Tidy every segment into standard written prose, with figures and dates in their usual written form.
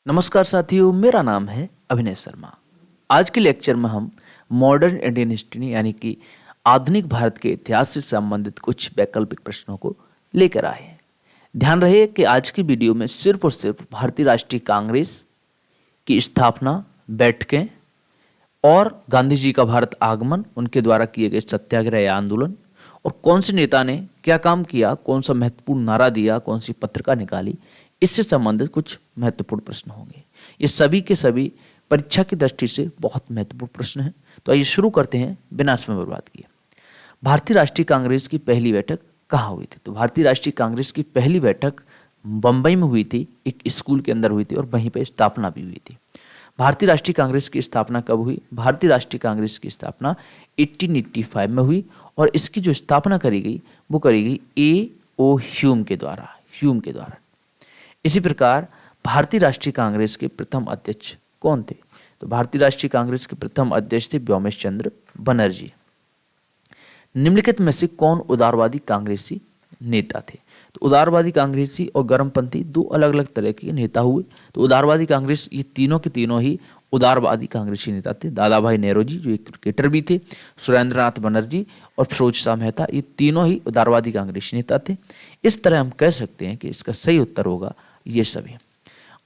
नमस्कार साथियों, मेरा नाम है अभिनय शर्मा। आज के लेक्चर में हम मॉडर्न इंडियन हिस्ट्री यानी कि आधुनिक भारत के इतिहास से संबंधित कुछ वैकल्पिक प्रश्नों को लेकर आए हैं। ध्यान रहे कि आज की वीडियो में सिर्फ और सिर्फ भारतीय राष्ट्रीय कांग्रेस की स्थापना, बैठकें और गांधी जी का भारत आगमन, उनके द्वारा किए गए सत्याग्रह या आंदोलन और कौन से नेता ने क्या काम किया, कौन सा महत्वपूर्ण नारा दिया, कौन सी पत्रिका निकाली, इससे संबंधित कुछ महत्वपूर्ण प्रश्न होंगे। ये सभी के सभी परीक्षा की दृष्टि से बहुत महत्वपूर्ण प्रश्न हैं। तो आइए शुरू करते हैं बिना समय बर्बाद किए। भारतीय राष्ट्रीय कांग्रेस की पहली बैठक कहाँ हुई थी? तो भारतीय राष्ट्रीय कांग्रेस की पहली बैठक बम्बई में हुई थी, एक स्कूल के अंदर हुई थी और वहीं पर स्थापना भी हुई थी। भारतीय राष्ट्रीय कांग्रेस की स्थापना कब हुई? भारतीय राष्ट्रीय कांग्रेस की स्थापना 1885 में हुई और इसकी जो स्थापना करी गई वो करी गई A.O. ह्यूम के द्वारा। इसी प्रकार भारतीय राष्ट्रीय कांग्रेस के प्रथम अध्यक्ष कौन थे? तो भारतीय राष्ट्रीय कांग्रेस के प्रथम अध्यक्ष थे व्योमेश चंद्र बनर्जी। निम्नलिखित में से कौन उदारवादी कांग्रेसी नेता थे? तो उदारवादी कांग्रेसी और गर्मपंथी दो अलग अलग तरह के नेता हुए। तो उदारवादी कांग्रेस, ये तीनों के तीनों ही उदारवादी कांग्रेसी नेता थे। दादा भाई नेहरू जो एक क्रिकेटर भी थे, सुरेंद्रनाथ बनर्जी और फिरोज शाह मेहता, ये तीनों ही उदारवादी कांग्रेसी नेता थे। इस तरह हम कह सकते हैं कि इसका सही उत्तर होगा ये सभी।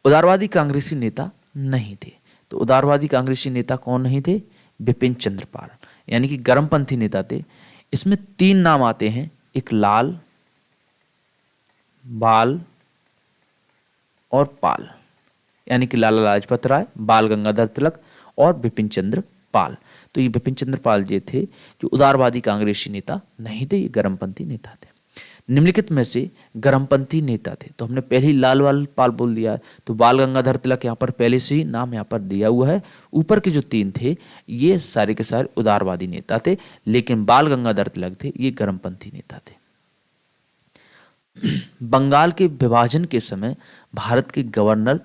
उदारवादी कांग्रेसी नेता नहीं थे। तो उदारवादी कांग्रेसी नेता कौन नहीं थे? बिपिन चंद्र पाल, यानी कि गर्मपंथी नेता थे। इसमें तीन नाम आते हैं, एक लाल, बाल और पाल, यानी कि लाला लाजपत राय, बाल गंगाधर तिलक और बिपिन चंद्र पाल। तो ये बिपिन चंद्र पाल जी थे जो उदारवादी कांग्रेसी नेता नहीं थे, ये गर्मपंथी नेता थे। निम्नलिखित में से गर्मपंथी नेता थे, तो हमने पहले ही लाल वाल पाल बोल दिया, तो बाल गंगाधर तिलक यहाँ पर पहले से ही नाम यहाँ पर दिया हुआ है। ऊपर के जो तीन थे ये सारे के सारे उदारवादी नेता थे, लेकिन बाल गंगाधर तिलक थे ये गर्मपंथी नेता थे। बंगाल के विभाजन के समय भारत के गवर्नर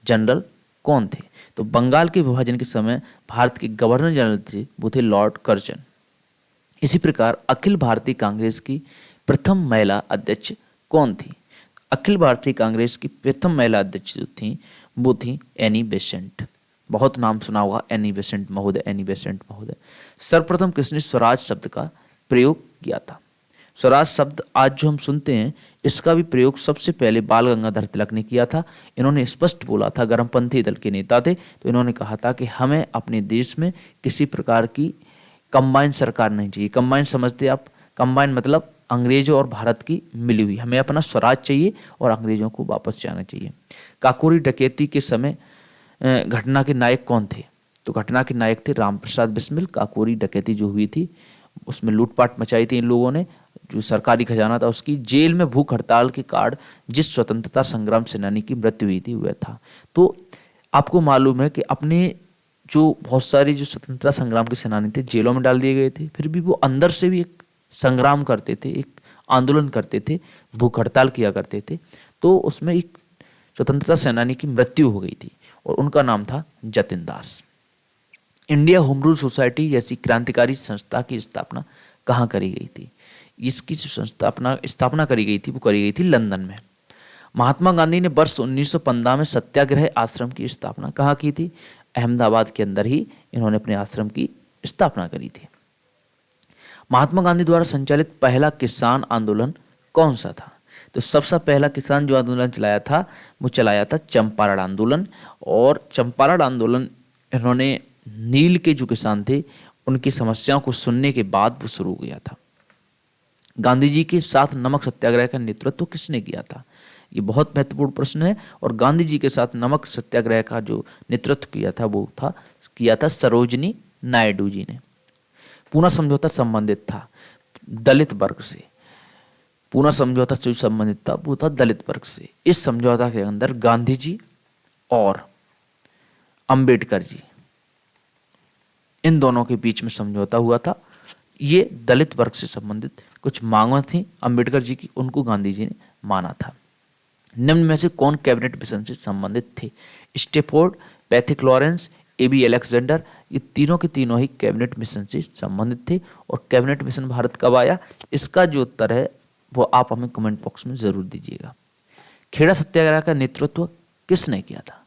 जनरल कौन थे? तो बंगाल के विभाजन के समय भारत के गवर्नर जनरल थे वो थे लॉर्ड कर्जन। इसी प्रकार अखिल भारतीय कांग्रेस की प्रथम महिला अध्यक्ष कौन थी? अखिल भारतीय कांग्रेस की प्रथम महिला अध्यक्ष जो थी वो थी एनी बेसेंट। बहुत नाम सुना होगा एनी बेसेंट महोदय। सर्वप्रथम किसने स्वराज शब्द का प्रयोग किया था? स्वराज शब्द आज जो हम सुनते हैं इसका भी प्रयोग सबसे पहले बाल गंगाधर तिलक ने किया था। इन्होंने स्पष्ट बोला था, गर्मपंथी दल के नेता थे, तो इन्होंने कहा था कि हमें अपने देश में किसी प्रकार की कंबाइन सरकार नहीं चाहिए। कंबाइन समझते आप? कंबाइन मतलब अंग्रेजों और भारत की मिली हुई। हमें अपना स्वराज चाहिए और अंग्रेजों को वापस जाना चाहिए। काकोरी डकैती के समय घटना के नायक कौन थे? तो घटना के नायक थे राम प्रसाद बिस्मिल। काकोरी डकैती जो हुई थी उसमें लूटपाट मचाई थी इन लोगों ने, जो सरकारी खजाना था उसकी। जेल में भूख हड़ताल के कारण जिस स्वतंत्रता संग्राम सेनानी की मृत्यु हुई थी वह था। तो आपको मालूम है कि अपने जो बहुत सारे जो स्वतंत्रता संग्राम के सेनानी थे जेलों में डाल दिए गए थे, फिर भी वो अंदर से भी एक संग्राम करते थे, एक आंदोलन करते थे, भूख हड़ताल किया करते थे। तो उसमें एक स्वतंत्रता सेनानी की मृत्यु हो गई थी और उनका नाम था जतिन दास। इंडिया होम रूल सोसाइटी जैसी क्रांतिकारी संस्था की स्थापना कहाँ करी गई थी? इसकी जो स्थापना करी गई थी वो करी गई थी लंदन में। महात्मा गांधी ने वर्ष 1915 में सत्याग्रह आश्रम की स्थापना कहाँ की थी? अहमदाबाद के अंदर ही इन्होंने अपने आश्रम की स्थापना करी थी। महात्मा गांधी द्वारा संचालित पहला किसान आंदोलन कौन सा था? तो सबसे पहला किसान जो आंदोलन चलाया था वो चलाया था चंपारण आंदोलन। और चंपारण आंदोलन इन्होंने नील के जो किसान थे उनकी समस्याओं को सुनने के बाद वो शुरू किया था। गांधी जी के साथ नमक सत्याग्रह का नेतृत्व किसने किया था? ये बहुत महत्वपूर्ण प्रश्न है। और गांधी जी के साथ नमक सत्याग्रह का जो नेतृत्व किया था सरोजनी नायडू जी ने। पूना समझौता संबंधित था दलित वर्ग से। पूना समझौता जो संबंधित था वो था दलित वर्ग से। इस समझौता के अंदर गांधी जी और अंबेडकर जी, इन दोनों के बीच में समझौता हुआ था। ये दलित वर्ग से संबंधित कुछ मांगें थी अंबेडकर जी की, उनको गांधी जी ने माना था। निम्न में से कौन कैबिनेट मिशन से संबंधित थे? Stafford, Pethick Lawrence, A.B. Alexander, ये तीनों के तीनों ही कैबिनेट मिशन से संबंधित थे। और कैबिनेट मिशन भारत कब आया, इसका जो उत्तर है वो आप हमें कमेंट बॉक्स में जरूर दीजिएगा। खेड़ा सत्याग्रह का नेतृत्व किसने किया था?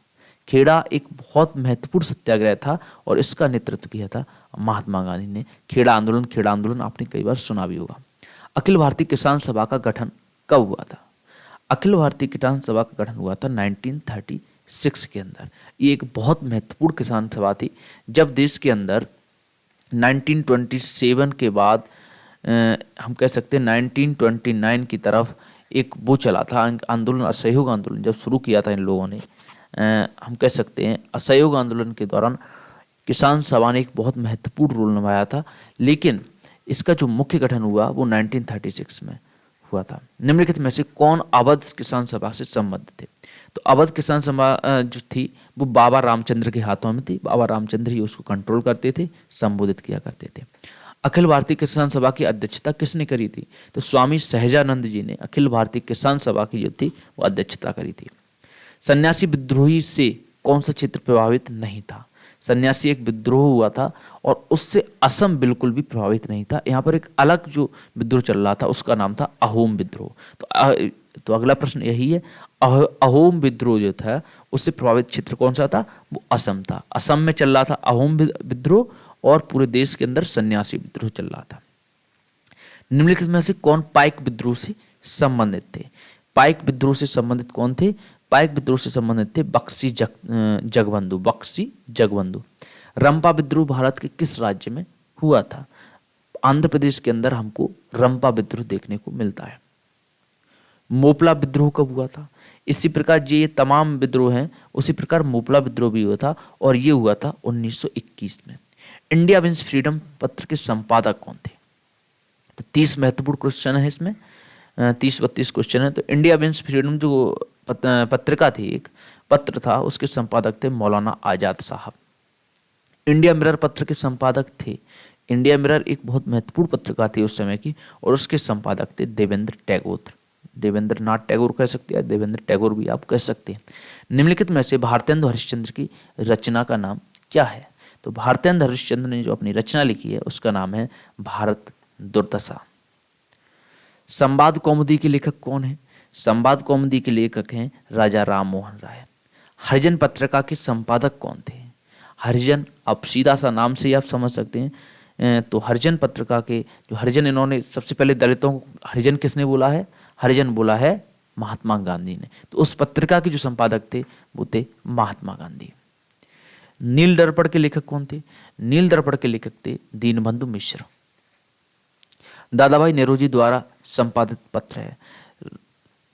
खेड़ा एक बहुत महत्वपूर्ण सत्याग्रह था और इसका नेतृत्व किया था महात्मा गांधी ने। खेड़ा आंदोलन आपने कई बार सुना भी होगा। अखिल भारतीय किसान सभा का गठन कब हुआ था? अखिल भारतीय किसान सभा का गठन हुआ था 1936 के अंदर। ये एक बहुत महत्वपूर्ण किसान सभा थी। जब देश के अंदर 1927 के बाद हम कह सकते हैं 1929 की तरफ एक वो चला था आंदोलन, असहयोग आंदोलन जब शुरू किया था इन लोगों ने, हम कह सकते हैं असहयोग आंदोलन के दौरान किसान सभा ने एक बहुत महत्वपूर्ण रोल निभाया था। लेकिन इसका जो मुख्य गठन हुआ वो 1936 में हुआ था। निम्नलिखित में से कौन अवध किसान सभा से संबद्ध थे? तो अवध किसान सभा जो थी वो बाबा रामचंद्र के हाथों में थी। बाबा रामचंद्र ही उसको कंट्रोल करते थे, संबोधित किया करते थे। अखिल भारतीय किसान सभा की अध्यक्षता किसने करी थी? तो स्वामी सहजानंद जी ने अखिल भारतीय किसान सभा की जो थी वो अध्यक्षता करी थी। सन्यासी विद्रोही से कौन सा क्षेत्र प्रभावित नहीं था? सन्यासी एक विद्रोह हुआ था और उससे असम बिल्कुल भी प्रभावित नहीं था। यहाँ पर एक अलग जो विद्रोह चल रहा था उसका नाम था अहोम विद्रोह। तो अगला प्रश्न यही है, अहोम विद्रोह जो था उससे प्रभावित क्षेत्र कौन सा था? वो असम था। असम में चल रहा था अहोम विद्रोह और पूरे देश के अंदर सन्यासी विद्रोह चल रहा था। निम्नलिखित में से कौन पाइक विद्रोह से संबंधित थे? पाइक विद्रोह से संबंधित कौन थे? पाइक विद्रोह से संबंधित थे बख्शी जगबंधु। रंपा विद्रोह भारत के किस राज्य में हुआ था? आंध्र प्रदेश के अंदर हमको रंपा विद्रोह देखने को मिलता है। मोपला विद्रोह कब हुआ था? इसी प्रकार ये तमाम विद्रोह हैं, उसी प्रकार मोपला विद्रोह भी हुआ था और ये हुआ था 1921 में। इंडिया विंस फ्रीडम पत्र के संपादक कौन थे? तो 30 महत्वपूर्ण क्वेश्चन है इसमें, 30-32 क्वेश्चन है। तो इंडिया विंस फ्रीडम जो पत्रिका थी, एक पत्र था, उसके संपादक थे मौलाना आजाद साहब। इंडिया मिरर पत्र के संपादक थे, इंडिया मिरर एक बहुत महत्वपूर्ण पत्रिका थी उस समय की, और उसके संपादक थे देवेंद्र नाथ टैगोर कह सकते हैं, देवेंद्र टैगोर भी आप कह सकते हैं। निम्नलिखित में से भारतेंदु हरिश्चंद्र की रचना का नाम क्या है? तो भारतेंदु हरिश्चंद्र ने जो अपनी रचना लिखी है उसका नाम है भारत दुर्दशा। संवाद कौमुदी के लेखक कौन है? संवाद कौमुदी के लेखक हैं राजा राम मोहन राय। हरिजन पत्रिका के संपादक कौन थे? हरिजन, आप सीधा सा नाम से ही आप समझ सकते हैं। तो हरिजन पत्रिका के जो हरिजन, इन्होंने सबसे पहले दलितों को हरिजन किसने बोला है? हरिजन बोला है महात्मा गांधी ने। तो उस पत्रिका के जो संपादक थे वो थे महात्मा गांधी। नील दर्पण के लेखक कौन थे? नील दर्पण के लेखक थे दीनबंधु मिश्र। दादाभाई नेहरू द्वारा संपादित पत्र है,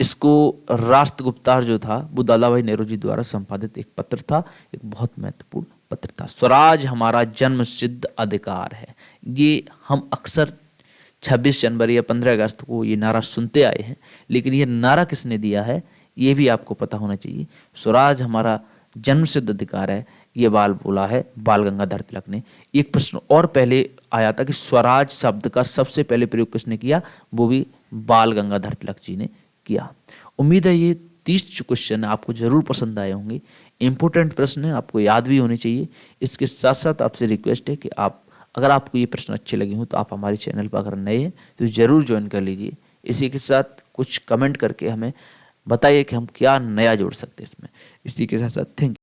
इसको राष्ट्रगुप्तार जो था वो दादाभाई नेहरू जी द्वारा संपादित एक पत्र था, एक बहुत महत्वपूर्ण पत्र था। स्वराज हमारा जन्म सिद्ध अधिकार है, ये हम अक्सर 26 जनवरी या 15 अगस्त को ये नारा सुनते आए हैं, लेकिन ये नारा किसने दिया है ये भी आपको पता होना चाहिए। स्वराज हमारा जन्म सिद्ध अधिकार है, ये बोला है बाल गंगाधर तिलक ने। एक प्रश्न और पहले आया था कि स्वराज शब्द का सबसे पहले प्रयोग किसने किया? वो भी बाल गंगाधर तिलक जी ने किया। उम्मीद है ये 30 क्वेश्चन आपको जरूर पसंद आए होंगे। इंपॉर्टेंट प्रश्न है, आपको याद भी होने चाहिए। इसके साथ साथ आपसे रिक्वेस्ट है कि अगर आपको ये प्रश्न अच्छे लगे हों तो आप हमारे चैनल पर अगर नए हैं तो जरूर ज्वाइन कर लीजिए। इसी के साथ कुछ कमेंट करके हमें बताइए कि हम क्या नया जोड़ सकते हैं इसमें। इसी के साथ साथ थैंक यू।